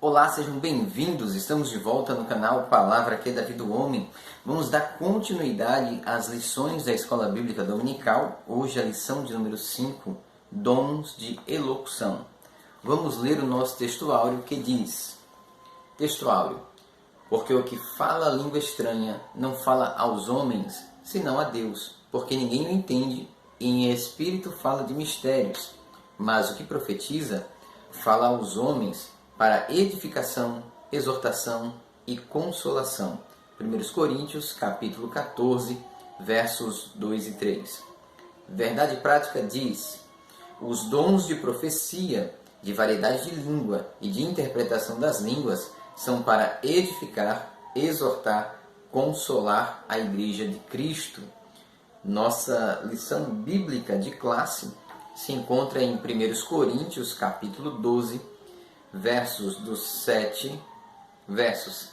Olá, sejam bem-vindos. Estamos de volta no canal Palavra que é da Vida do Homem. Vamos dar continuidade às lições da Escola Bíblica Dominical. Hoje a lição de número 5, Dons de Elocução. Vamos ler o nosso texto áureo que diz: Texto áureo: Porque o que fala a língua estranha não fala aos homens, senão a Deus, porque ninguém o entende, e em espírito fala de mistérios. Mas o que profetiza fala aos homens para edificação, exortação e consolação. 1 Coríntios, capítulo 14, versos 2 e 3. Verdade prática diz: os dons de profecia, de variedade de língua e de interpretação das línguas são para edificar, exortar, consolar a Igreja de Cristo. Nossa lição bíblica de classe se encontra em 1 Coríntios, capítulo 12, versos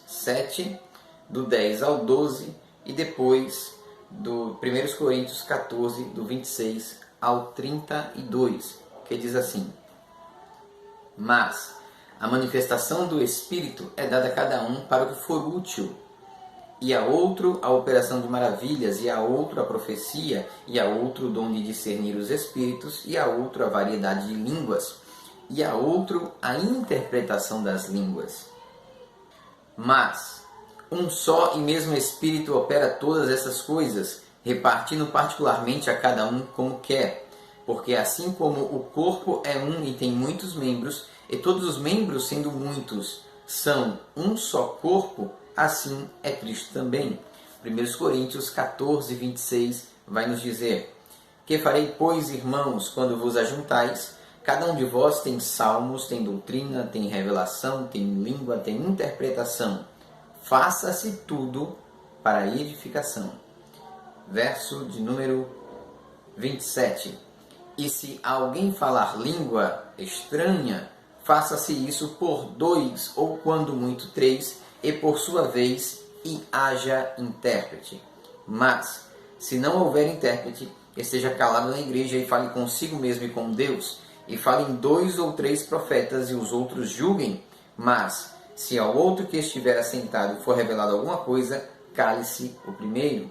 7, do 10 ao 12, e depois do 1 Coríntios 14, do 26 ao 32, que diz assim: Mas a manifestação do Espírito é dada a cada um para o que for útil, e a outro a operação de maravilhas, e a outro a profecia, e a outro o dom de discernir os espíritos, e a outro a variedade de línguas, e a outro a interpretação das línguas. Mas um só e mesmo Espírito opera todas essas coisas, repartindo particularmente a cada um como quer. Porque assim como o corpo é um e tem muitos membros, e todos os membros, sendo muitos, são um só corpo, assim é Cristo também. 1 Coríntios 14, 26 vai nos dizer: Que farei, pois, irmãos, quando vos ajuntais? Cada um de vós tem salmos, tem doutrina, tem revelação, tem língua, tem interpretação. Faça-se tudo para a edificação. Verso de número 27. E se alguém falar língua estranha, faça-se isso por 2 ou quando muito 3, e por sua vez, e haja intérprete. Mas, se não houver intérprete, esteja calado na igreja e fale consigo mesmo e com Deus, e falem 2 ou 3 profetas e os outros julguem. Mas, se ao outro que estiver assentado for revelado alguma coisa, cale-se o primeiro.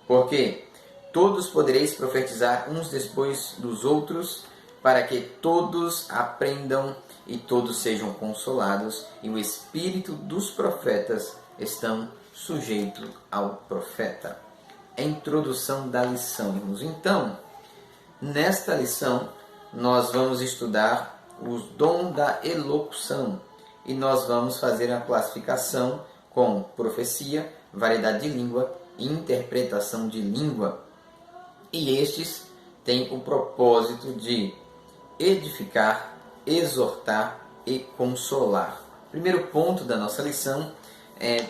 Porque todos podereis profetizar uns depois dos outros, para que todos aprendam e todos sejam consolados, e o espírito dos profetas estão sujeito ao profeta. É a introdução da lição, irmãos. Então, nesta lição, nós vamos estudar os dons da elocução, e nós vamos fazer a classificação com profecia, variedade de língua e interpretação de língua. E estes têm o propósito de edificar, exortar e consolar. Primeiro ponto da nossa lição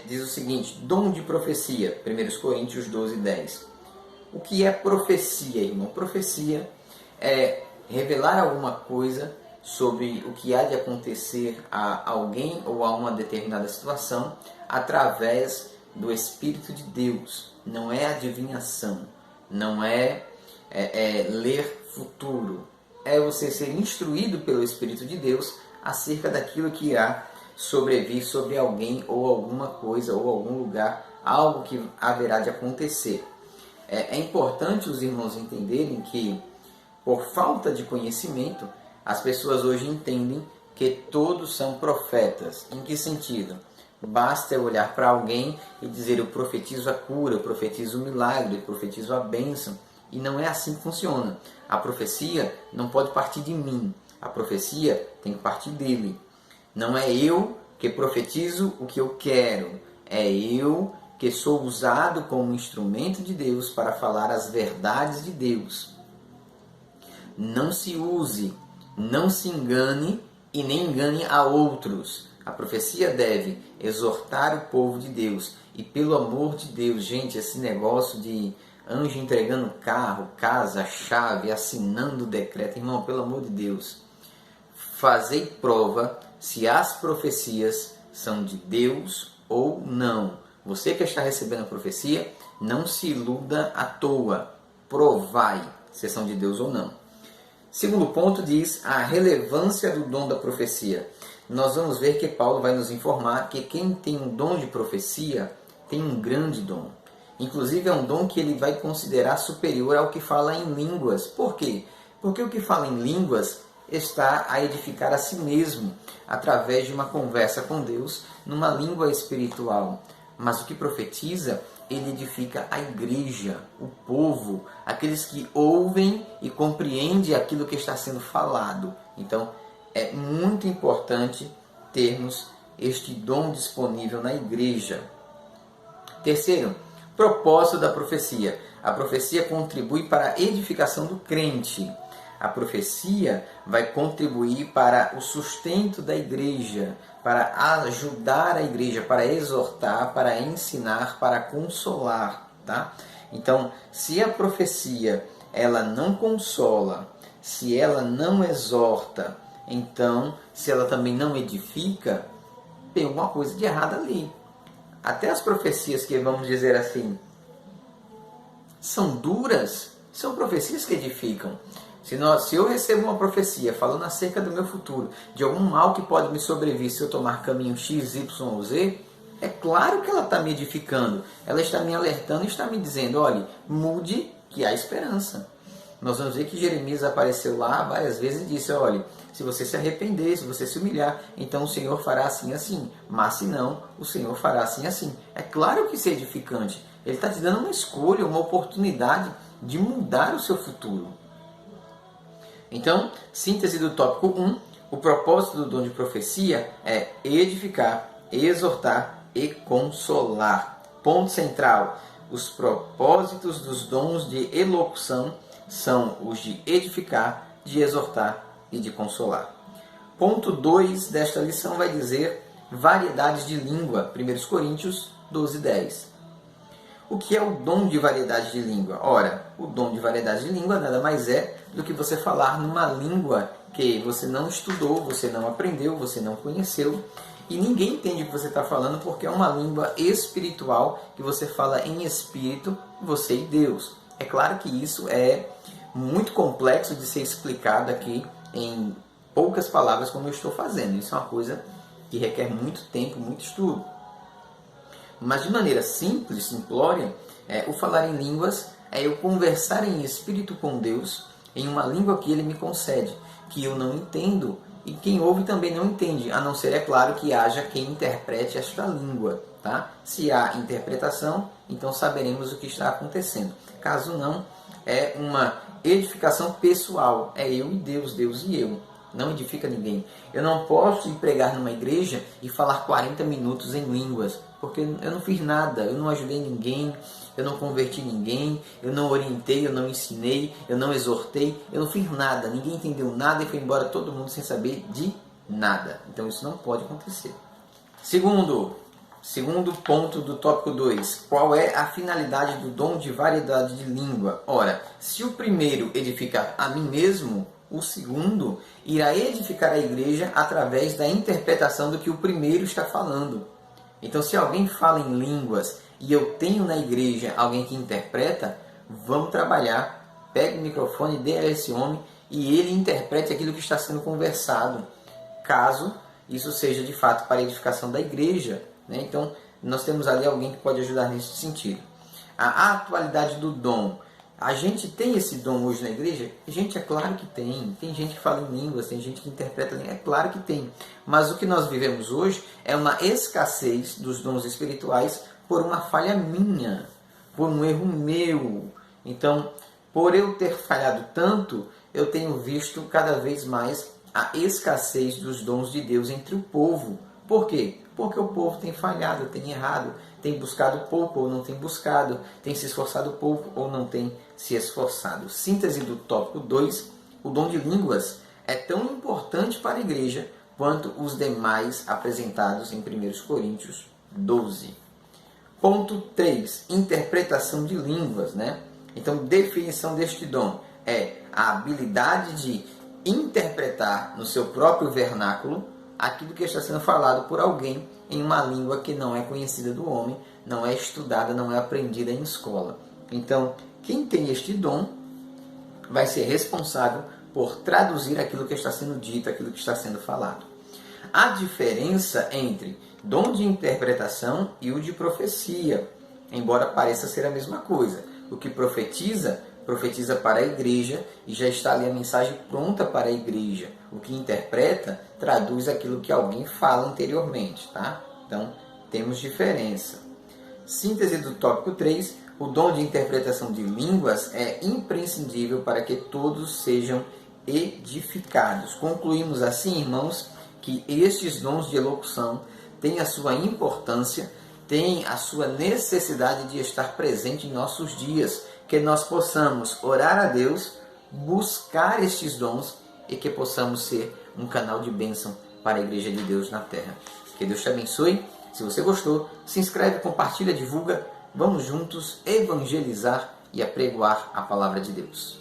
diz o seguinte: dom de profecia, 1 Coríntios 12, 10. O que é profecia, irmão? Profecia é revelar alguma coisa sobre o que há de acontecer a alguém ou a uma determinada situação através do Espírito de Deus. Não é adivinhação, não é ler futuro. É você ser instruído pelo Espírito de Deus acerca daquilo que irá sobrevir sobre alguém ou alguma coisa ou algum lugar, algo que haverá de acontecer. É importante os irmãos entenderem que, por falta de conhecimento, as pessoas hoje entendem que todos são profetas. Em que sentido? Basta eu olhar para alguém e dizer: eu profetizo a cura, eu profetizo o milagre, eu profetizo a bênção. E não é assim que funciona. A profecia não pode partir de mim. A profecia tem que partir dele. Não é eu que profetizo o que eu quero. É eu que sou usado como instrumento de Deus para falar as verdades de Deus. Não se use, não se engane e nem engane a outros. A profecia deve exortar o povo de Deus. E pelo amor de Deus, gente, esse negócio de anjo entregando carro, casa, chave, assinando decreto, irmão, pelo amor de Deus, fazei prova se as profecias são de Deus ou não. Você que está recebendo a profecia, não se iluda à toa. Provai se são de Deus ou não. Segundo ponto diz a relevância do dom da profecia. nós vamos ver que Paulo vai nos informar que quem tem um dom de profecia tem um grande dom. Inclusive é um dom que ele vai considerar superior ao que fala em línguas. Por quê? Porque o que fala em línguas está a edificar a si mesmo, através de uma conversa com Deus, numa língua espiritual. Mas o que profetiza, ele edifica a igreja, o povo, aqueles que ouvem e compreendem aquilo que está sendo falado. Então, é muito importante termos este dom disponível na igreja. Terceiro, propósito da profecia. A profecia contribui para a edificação do crente. A profecia vai contribuir para o sustento da igreja, para ajudar a igreja, para exortar, para ensinar, para consolar, tá? Então, se a profecia ela não consola, se ela não exorta, então, se ela também não edifica, tem alguma coisa de errado ali. Até as profecias que, vamos dizer assim, são duras, são profecias que edificam. Se eu recebo uma profecia falando acerca do meu futuro, de algum mal que pode me sobrevir se eu tomar caminho X, Y ou Z, é claro que ela está me edificando. Ela está me alertando e está me dizendo, olhe, mude que há esperança. Nós vamos ver que Jeremias apareceu lá várias vezes e disse, olhe, se você se arrepender, se você se humilhar, então o Senhor fará assim, assim. Mas se não, o Senhor fará assim, assim. É claro que isso é edificante. Ele está te dando uma escolha, uma oportunidade de mudar o seu futuro. Então, síntese do tópico 1, o propósito do dom de profecia é edificar, exortar e consolar. Ponto central, os propósitos dos dons de elocução são os de edificar, de exortar e de consolar. Ponto 2 desta lição vai dizer variedades de língua, 1 Coríntios 12:10. O que é o dom de variedade de língua? Ora, o dom de variedade de língua nada mais é do que você falar numa língua que você não estudou, você não aprendeu, você não conheceu, e ninguém entende o que você está falando porque é uma língua espiritual que você fala em espírito, você e Deus. É claro que isso é muito complexo de ser explicado aqui em poucas palavras como eu estou fazendo. Isso é uma coisa que requer muito tempo, muito estudo. Mas de maneira simples, simplória, o falar em línguas é eu conversar em espírito com Deus em uma língua que Ele me concede, que eu não entendo e quem ouve também não entende, a não ser, é claro, que haja quem interprete esta língua. Tá? Se há interpretação, então saberemos o que está acontecendo. Caso não, é uma edificação pessoal, é eu e Deus, Deus e eu. Não edifica ninguém. Eu não posso ir pregar numa igreja e falar 40 minutos em línguas, porque eu não fiz nada, eu não ajudei ninguém, eu não converti ninguém, eu não orientei, eu não ensinei, eu não exortei, eu não fiz nada, ninguém entendeu nada e foi embora todo mundo sem saber de nada. Então isso não pode acontecer. Segundo ponto do tópico 2, qual é a finalidade do dom de variedade de língua? Ora, se o primeiro edificar a mim mesmo, o segundo irá edificar a igreja através da interpretação do que o primeiro está falando. Então, se alguém fala em línguas e eu tenho na igreja alguém que interpreta, vamos trabalhar, pegue o microfone, dê a esse homem e ele interprete aquilo que está sendo conversado, caso isso seja de fato para a edificação da igreja. Então, nós temos ali alguém que pode ajudar nesse sentido. A atualidade do dom. A gente tem esse dom hoje na igreja? Gente, é claro que tem. Tem gente que fala em línguas, tem gente que interpreta línguas. É claro que tem. Mas o que nós vivemos hoje é uma escassez dos dons espirituais por uma falha minha, por um erro meu. Então, por eu ter falhado tanto, eu tenho visto cada vez mais a escassez dos dons de Deus entre o povo. Por quê? Porque o povo tem falhado, tem errado, tem buscado pouco ou não tem buscado, tem se esforçado pouco ou não tem se esforçado. Síntese do tópico 2, o dom de línguas é tão importante para a igreja quanto os demais apresentados em 1 Coríntios 12. Ponto 3, interpretação de línguas. Então, definição deste dom é a habilidade de interpretar no seu próprio vernáculo aquilo que está sendo falado por alguém em uma língua que não é conhecida do homem, não é estudada, não é aprendida em escola. Então, quem tem este dom vai ser responsável por traduzir aquilo que está sendo dito, aquilo que está sendo falado. Há diferença entre dom de interpretação e o de profecia, embora pareça ser a mesma coisa. O que profetiza, profetiza para a igreja e já está ali a mensagem pronta para a igreja. O que interpreta, traduz aquilo que alguém fala anteriormente, tá? Então, temos diferença. Síntese do tópico 3, o dom de interpretação de línguas é imprescindível para que todos sejam edificados. Concluímos assim, irmãos, que estes dons de elocução têm a sua importância, têm a sua necessidade de estar presente em nossos dias, que nós possamos orar a Deus, buscar estes dons e que possamos ser um canal de bênção para a Igreja de Deus na Terra. Que Deus te abençoe. Se você gostou, se inscreve, compartilha, divulga. Vamos juntos evangelizar e apregoar a palavra de Deus.